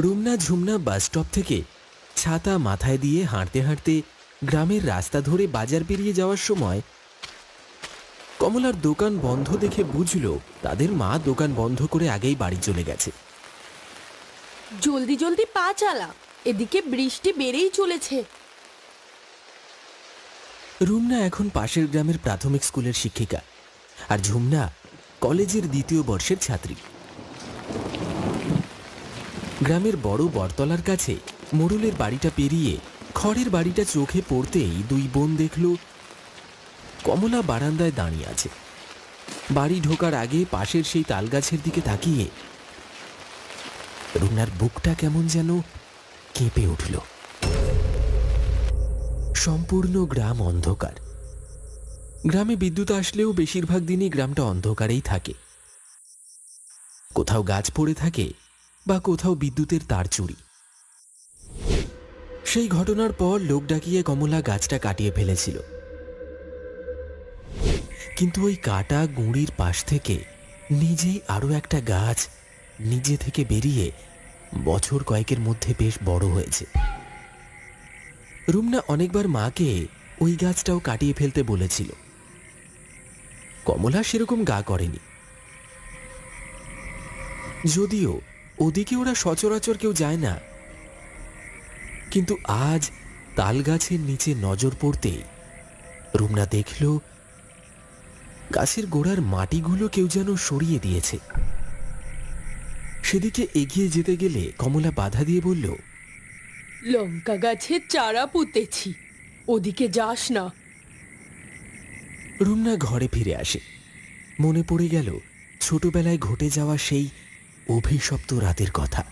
Rumna ঝুমনা bus stop থেকে ছাতা মাথায় দিয়ে হাঁটতে হাঁটতে গ্রামের রাস্তা ধরে বাজার পেরিয়ে যাওয়ার সময় কমলার দোকান বন্ধ দেখে বুঝল তাদের মা দোকান বন্ধ করে আগেই বাড়ি চলে গেছে। জলদি জলদি পা চালা, এদিকে বৃষ্টি বেড়েই চলেছে। রুমনা এখন পাশের গ্রামের প্রাথমিক স্কুলের শিক্ষিকা, আর ঝুমনা কলেজের 2য় বর্ষের ছাত্রী। গ্রামের বড় বটতলার কাছে মোড়লের বাড়িটা পেরিয়ে খড়ের বাড়িটা চোখে পড়তেই দুই বোন দেখল কমলা বারান্দায় দাঁড়িয়ে আছে। বাড়ি ঢোকার আগে পাশের সেই তালগাছের দিকে তাকিয়ে রুমনার বুকটা কেমন যেন কেঁপে উঠল। সম্পূর্ণ গ্রাম অন্ধকার। গ্রামে বিদ্যুৎ আসলেও বেশিরভাগ দিনই গ্রামটা অন্ধকারেই থাকে। কোথাও গাছ পড়ে থাকে বা কোথাও বিদ্যুতের তার চুরি। সেই ঘটনার পর লোক ডাকিয়ে কমলা গাছটা কাটিয়ে ফেলেছিল, কিন্তু ওই কাটা গুঁড়ির পাশ থেকে নিজেই আরো একটা গাছ নিজে থেকে বেরিয়ে বছর কয়েকের মধ্যে বেশ বড় হয়েছে। রুমনা অনেকবার মাকে ওই গাছটাও কাটিয়ে ফেলতে বলেছিল, কমলা সেরকম গা করেনি। যদিও ওদিকে ওরা সচরাচর কেউ যায় না, কিন্তু আজ তাল গাছের নিচে নজর পড়তেই রুমনা দেখল গাছের গোড়ার মাটিগুলো কেউ যেন সরিয়ে দিয়েছে। সেদিকে এগিয়ে যেতে গেলে কমলা বাধা দিয়ে বলল, লঙ্কা গাছের চারা পুঁতেছি, ওদিকে যাস না। রুমনা ঘরে ফিরে আসে। মনে পড়ে গেল ছোটবেলায় ঘটে যাওয়া সেই অভিশপ্ত রাতের কথা।